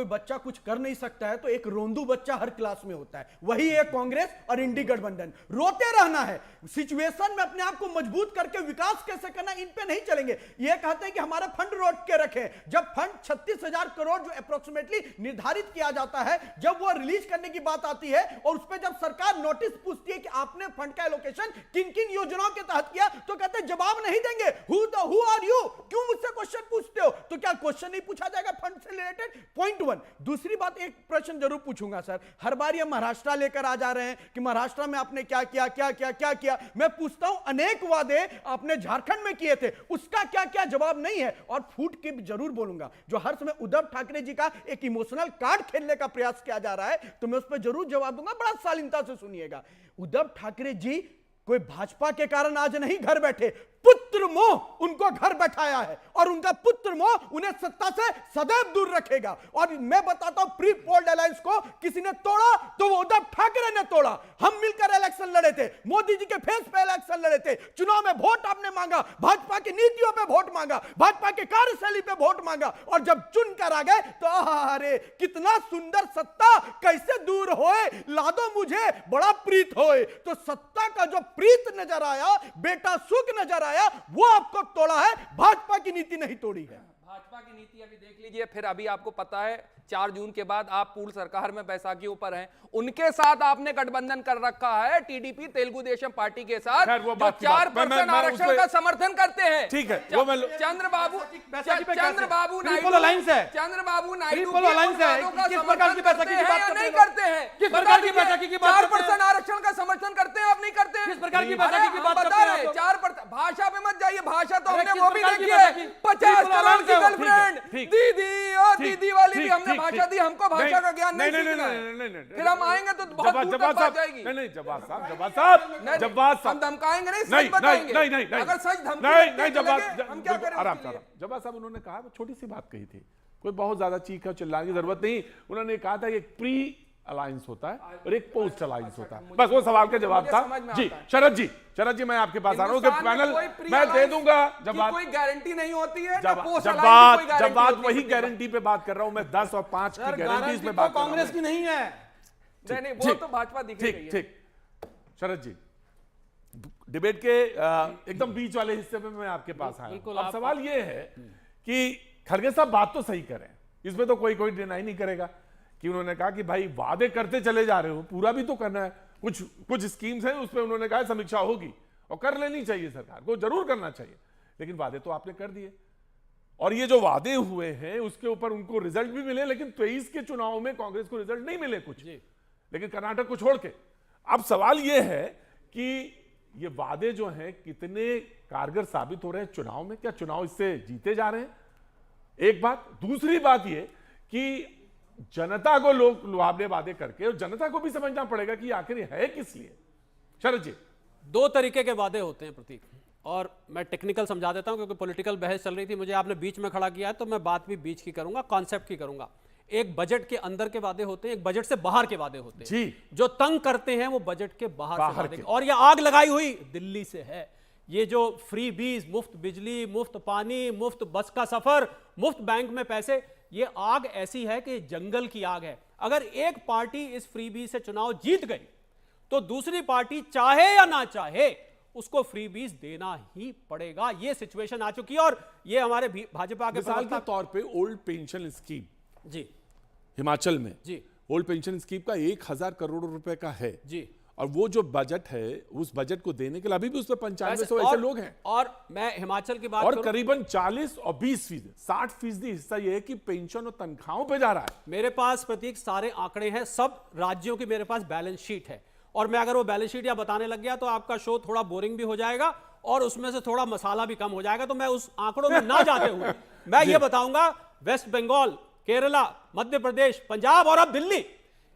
कोई बच्चा कुछ कर नहीं सकता है तो एक रोंदू बच्चा हर क्लास में होता है, वही है कांग्रेस और इंडी गठबंधन। रोते रहना है, सिचुएशन में अपने आप को मजबूत करके विकास कैसे करना, इन पे नहीं चलेंगे। ये कहते हैं कि हमारा फंड रोक के रखें, जब फंड 36,000 करोड़ जो अप्रोक्सीमेटली निर्धारित किया जाता है, जब वो रिलीज करने की बात आती है और उस पर जब सरकार नोटिस पूछती है कि आपने फंड का एलोकेशन किन किन योजनाओं के तहत किया, तो कहते हैं जवाब नहीं देंगे। हु आर यू, क्यों मुझसे क्वेश्चन पूछते हो? तो क्या क्वेश्चन नहीं पूछा जाएगा फंड से रिलेटेड? पॉइंट 1। दूसरी बात, एक प्रश्न जरूर पूछूंगा सर, हर बार ये महाराष्ट्र लेकर आ जा रहे हैं कि महाराष्ट्र में आपने क्या किया क्या किया क्या किया। मैं पूछता हूं, अनेक वादे आपने झारखंड में किए थे, उसका क्या क्या जवाब नहीं है? और फूट के जरूर बोलूंगा, जो हर समय उद्धव ठाकरे जी का एक इमोशनल कार्ड खेलने का प्रयास किया जा रहा है, तो मैं उस पर जरूर जवाब दूंगा, बड़ा शालीनता से सुनिएगा। उद्धव ठाकरे जी कोई भाजपा के कारण आज नहीं घर बैठे, पुत्र मोह उनको घर बैठाया है और उनका पुत्र मोह उन्हें सत्ता से सदैव दूर रखेगा। और मैं बताता हूं, प्री पोल्ड अलायंस को किसी ने तोड़ा तो वो उद्धव ठाकरे ने तोड़ा। हम मिलकर इलेक्शन लड़े थे, मोदी जी के फेस पे इलेक्शन लड़े थे, चुनाव में वोट आपने मांगा, भाजपा की नीतियों पे वोट मांगा, भाजपा के कार्यशैली पे वोट मांगा, और जब चुन कर आ गए तो अरे कितना सुंदर सत्ता कैसे दूर होए, लादो मुझे बड़ा प्रीत होए। तो सत्ता का जो प्रीत नजर आया, बेटा सुख नजर आया, वो आपको तोड़ा है, भाजपा की नीति नहीं तोड़ी है। भाजपा की नीति अभी देख लीजिए, फिर अभी आपको पता है 4 जून के बाद आप पूर्ण सरकार में बैसाखी ऊपर हैं, उनके साथ आपने गठबंधन कर रखा है टीडीपी तेलुगु देशम पार्टी के साथ, जो 4% आरक्षण का समर्थन करते हैं। ठीक है, वो मैं चंद्रबाबू नायडू नहीं करते हैं, किस प्रकार की बैसाखी की बात? 4% आरक्षण का समर्थन करते हैं, आप नहीं करते हैं? किस प्रकार की बैसाखी की बात बता रहे हैं? 4% भाषा में मत जाइए, भाषा तो हमने वो भी देखी है, 50 करोड़ की गर्लफ्रेंड दीदी और दीदी वाली भी हमने भाषा दी, हमको भाषा का ज्ञान नहीं सीखना है। फिर हम आएंगे तो बहुत दूर तक बात जाएगी। नहीं जवाब साहब हम धमकाएंगे नहीं, सच बताएंगे। नहीं अगर सच धमकी हम क्या करें? आराम जवाब साहब, उन्होंने कहा छोटी सी बात कही थी, कोई बहुत ज्यादा चीखा चिल्लाने की जरूरत नहीं। उन्होंने कहा था एक प्री अलायंस होता है और एक पोस्ट अलायंस होता है, बस वो सवाल का जवाब था। जी शरद जी मैं आपके पास आ रहा हूँ, पैनल मैं दे दूंगा जवाब। कोई गारंटी नहीं होती है, जब बात वही गारंटी पे बात कर रहा हूं मैं, 10 और 5 की गारंटी पे बात कांग्रेस की नहीं है। नहीं वो तो भाजपा दिख रही है। ठीक शरद जी, डिबेट के एकदम बीच वाले हिस्से में मैं आपके पास आया। अब सवाल ये है कि खड़गे साहब बात तो सही करें, इसमें तो कोई डिनाई नहीं करेगा कि उन्होंने कहा कि भाई वादे करते चले जा रहे हो, पूरा भी तो करना है। कुछ स्कीम्स हैं उस पर उन्होंने कहा समीक्षा होगी और कर लेनी चाहिए, सरकार को जरूर करना चाहिए, लेकिन वादे तो आपने कर दिए और ये जो वादे हुए हैं उसके ऊपर उनको रिजल्ट भी मिले, लेकिन 23 के चुनाव में कांग्रेस को रिजल्ट नहीं मिले कुछ, लेकिन कर्नाटक को छोड़ के। अब सवाल ये है कि ये वादे जो हैं कितने कारगर साबित हो रहे हैं चुनाव में, क्या चुनाव इससे जीते जा रहे हैं? एक बात। दूसरी बात ये कि जनता को लोग लुभावने वादे करके, और जनता को भी समझना पड़ेगा कि आखिर है किस लिए। शरद जी, 2 तरीके के वादे होते हैं प्रतीक, और मैं टेक्निकल समझा देता हूं क्योंकि पॉलिटिकल बहस चल रही थी, मुझे आपने बीच में खड़ा किया है तो मैं बात भी बीच की करूंगा, कॉन्सेप्ट की करूंगा। एक बजट के अंदर के वादे होते हैं, एक बजट से बाहर के वादे होते हैं। जी, जो तंग करते हैं वो बजट के बाहर से। और ये आग लगाई हुई दिल्ली से है। ये जो फ्री बीज, मुफ्त बिजली, मुफ्त पानी, मुफ्त बस का सफर, मुफ्त बैंक में पैसे, ये आग ऐसी है कि जंगल की आग है। अगर एक पार्टी इस फ्री बीज से चुनाव जीत गई तो दूसरी पार्टी चाहे या ना चाहे उसको फ्री बीज देना ही पड़ेगा। ये सिचुएशन आ चुकी है। और ये हमारे भाजपा के मिसाल के तौर पे ओल्ड पेंशन स्कीम जी हिमाचल में, जी ओल्ड पेंशन स्कीम का 1000 करोड़ रुपए का है जी, और वो जो बजट है उस बजट को देने के लिए अभी भी उस पर 9500 ऐसे लोग हैं। और मैं हिमाचल की बात और करीबन 40 और 20% 60% हिस्सा ये है कि पेंशन और तनख्वाहों पे जा रहा है। मेरे पास प्रतीक सारे आंकड़े हैं, सब राज्यों की मेरे पास बैलेंस शीट है, और मैं अगर वो बैलेंस शीट या बताने लग गया तो आपका शो थोड़ा बोरिंग भी हो जाएगा और उसमें से थोड़ा मसाला भी कम हो जाएगा। तो मैं उस आंकड़ों में ना जाते हुए मैं ये बताऊंगा, वेस्ट बंगाल, केरला, मध्य प्रदेश, पंजाब और अब दिल्ली,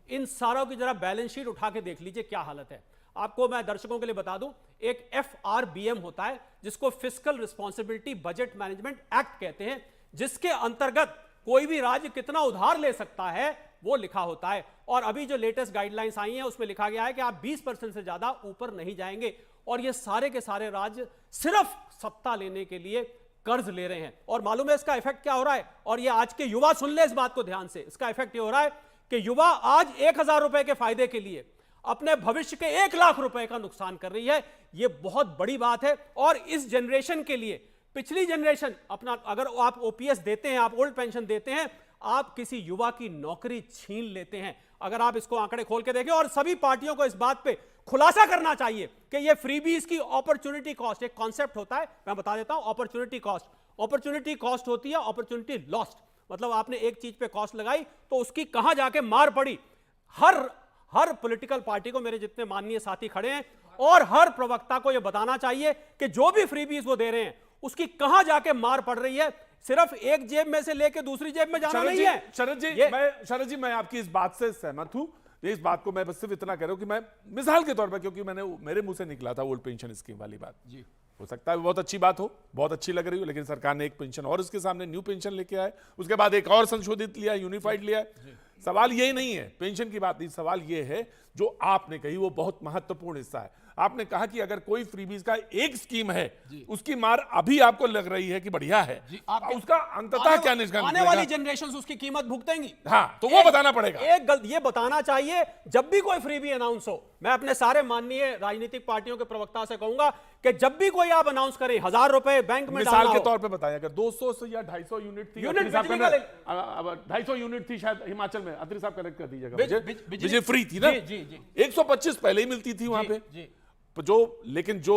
इन सारों की जरा बैलेंस शीट उठा के देख लीजिए क्या हालत है। आपको मैं दर्शकों के लिए बता दूं, एक FRBM होता है जिसको fiscal responsibility budget management act कहते हैं, जिसके अंतर्गत कोई भी राज्य कितना उधार ले सकता है वो लिखा होता है। और अभी जो लेटेस्ट गाइडलाइंस आई हैं उसमें लिखा गया है कि आप 20% से ज्यादा ऊपर नहीं जाएंगे। और ये सारे के सारे राज्य सिर्फ सत्ता लेने के लिए कर्ज ले रहे हैं। और मालूम है इसका इफेक्ट क्या हो रहा है, और ये आज के युवा सुन ले इस बात को ध्यान से, इसका इफेक्ट ये हो रहा है कि युवा आज 1000 रुपए के फायदे के लिए अपने भविष्य के 1 लाख रुपए का नुकसान कर रही है। यह बहुत बड़ी बात है। और इस जनरेशन के लिए, पिछली जनरेशन अपना, अगर आप ओपीएस देते हैं, आप ओल्ड पेंशन देते हैं, आप किसी युवा की नौकरी छीन लेते हैं। अगर आप इसको आंकड़े खोल के देखें, और सभी पार्टियों को इस बात पे खुलासा करना चाहिए कि ये फ्रीबीज की अपॉर्चुनिटी कॉस्ट, एक कॉन्सेप्ट होता है, मैं बता देता हूं, अपॉर्चुनिटी कॉस्ट। अपॉर्चुनिटी कॉस्ट होती है अपॉर्चुनिटी लॉस्ट, मतलब आपने एक चीज पे कॉस्ट लगाई तो उसकी कहां जाके मार पड़ी। हर पॉलिटिकल पार्टी को, मेरे जितने माननीय साथी खड़े हैं, और हर प्रवक्ता को यह बताना चाहिए कि जो भी फ्रीबीज वो दे रहे हैं उसकी कहां जाके मार पड़ रही है। सिर्फ एक जेब में से लेके दूसरी जेब में जाना नहीं है। शरद जी मैं आपकी इस बात से सहमत हूं। इस बात को मैं बस सिर्फ इतना कह रहा हूं कि मैं मिसाल के तौर पर, क्योंकि मेरे मुंह से निकला था ओल्ड पेंशन स्कीम वाली बात जी, हो सकता है बहुत अच्छी बात हो, बहुत अच्छी लग रही हो, लेकिन सरकार ने एक पेंशन और उसके सामने न्यू पेंशन लेके आए, उसके बाद एक और संशोधित लिया, यूनिफाइड लिया। सवाल ये नहीं है, पेंशन की बात नहीं, सवाल ये है जो आपने कही वो बहुत महत्वपूर्ण हिस्सा है। आपने कहा कि अगर कोई फ्रीबीज का एक स्कीम है, उसकी मार अभी आपको लग रही है कि बढ़िया है, उसका अंततः क्या निष्कर्ष आने वाली जनरेशन उसकी कीमत भुगतेंगी। हाँ, तो वो बताना पड़ेगा। ये बताना चाहिए जब भी कोई फ्रीबी अनाउंस हो। मैं अपने सारे माननीय राजनीतिक पार्टियों के प्रवक्ता से कहूंगा कि जब भी कोई आप अनाउंस करें 1000 रुपए बैंक में डालना मिसाल के हो। तौर पे बताएं, अगर 200 से या 250 यूनिट थी, यूनिट बिजली का 250 यूनिट थी शायद हिमाचल में, अत्री साहब करेक्ट कर दीजिएगा, बिजली बिजली फ्री थी ना, जी, जी। 125 पहले ही मिलती थी वहां पे, लेकिन जो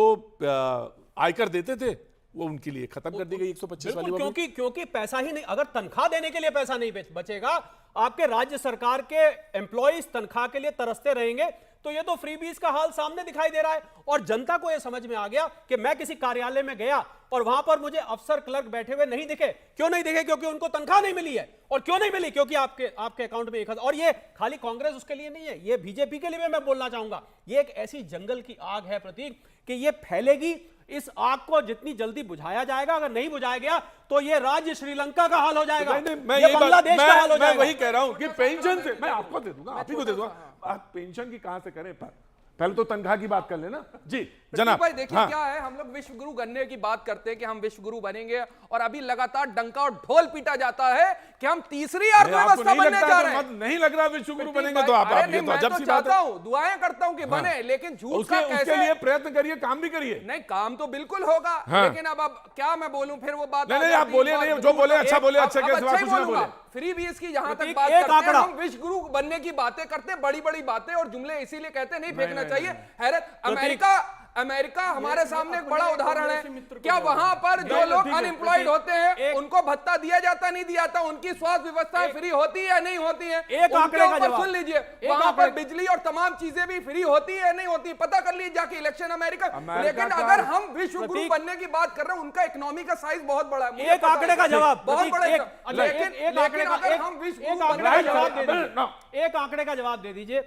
आयकर देते थे वो उनके लिए खत्म कर दी गई 125 वाली। क्योंकि पैसा ही नहीं, अगर तनख्वाह देने के लिए पैसा नहीं बचेगा, आपके राज्य सरकार के एम्प्लॉइज तनख्वाह के लिए तरसते रहेंगे, तो ये तो फ्रीबीज का हाल सामने दिखाई दे रहा है। और जनता को ये समझ में आ गया कि मैं किसी कार्यालय में गया और वहां पर मुझे अफसर क्लर्क बैठे हुए नहीं दिखे। क्यों नहीं दिखे? क्योंकि उनको तनख्वाह नहीं मिली है। और क्यों नहीं मिली? क्योंकि आपके अकाउंट में 1000। और ये खाली कांग्रेस उसके लिए नहीं है, ये बीजेपी के लिए मैं बोलना चाहूंगा, ये एक ऐसी जंगल की आग है प्रतीक कि ये फैलेगी। इस आग को जितनी जल्दी बुझाया जाएगा, अगर नहीं बुझाया गया तो ये राज्य श्रीलंका का हाल हो जाएगा, ये बांग्लादेश का हाल हो जाएगा। मैं वही कह रहा हूं कि पेंशन से, मैं आपको दे दूंगा, आप ही को दे दूंगा, आप पेंशन की कहां से करें, पहले तो तनख्वाह की बात कर लेना जी जनाब। भाई देखिए क्या है, हम लोग विश्व गुरु बनने की बात करते हैं कि हम विश्व गुरु बनेंगे, और अभी लगातार डंका और ढोल पीटा जाता है कि हम तीसरी अर्थव्यवस्था बनने जा रहे हैं। नहीं लग रहा विश्व गुरु बनेंगे तो आप ये तो अजब सी बात है। दुआएं करता हूं कि बने, लेकिन झूठ का कैसे? उसके लिए प्रयत्न करिए, काम भी करिए। नहीं, काम तो बिल्कुल होगा, लेकिन अब क्या मैं बोलूं, फिर वो बात नहीं, आप बोलिए, नहीं जो बोले अच्छा बोले, अच्छा के सिवा कुछ ना बोले। फ्री बीज की जहां तक बात करते हैं, हम विश्व गुरु बनने की बातें करते हैं, बड़ी बड़ी बातें और जुमले इसीलिए कहते नहीं फेंकना चाहिए। हैरत, अमेरिका हमारे सामने एक बड़ा उदाहरण है। क्या वहां पर जो लोग अनएम्प्लॉयड होते हैं उनको भत्ता दिया जाता नहीं दिया जाता, उनकी स्वास्थ्य व्यवस्थाएं फ्री होती है या नहीं होती है? एक आंकड़े का जवाब सुन लीजिए, वहां पर बिजली और तमाम चीजें भी फ्री होती है नहीं होती, पता कर लीजिए जाके इलेक्शन अमेरिका। लेकिन अगर हम विश्व गुरु बनने की बात कर रहे हैं, उनका इकोनॉमी का साइज बहुत बड़ा है। एक आंकड़े का जवाब बहुत बड़ा, लेकिन एक आंकड़े का जवाब दे दीजिए।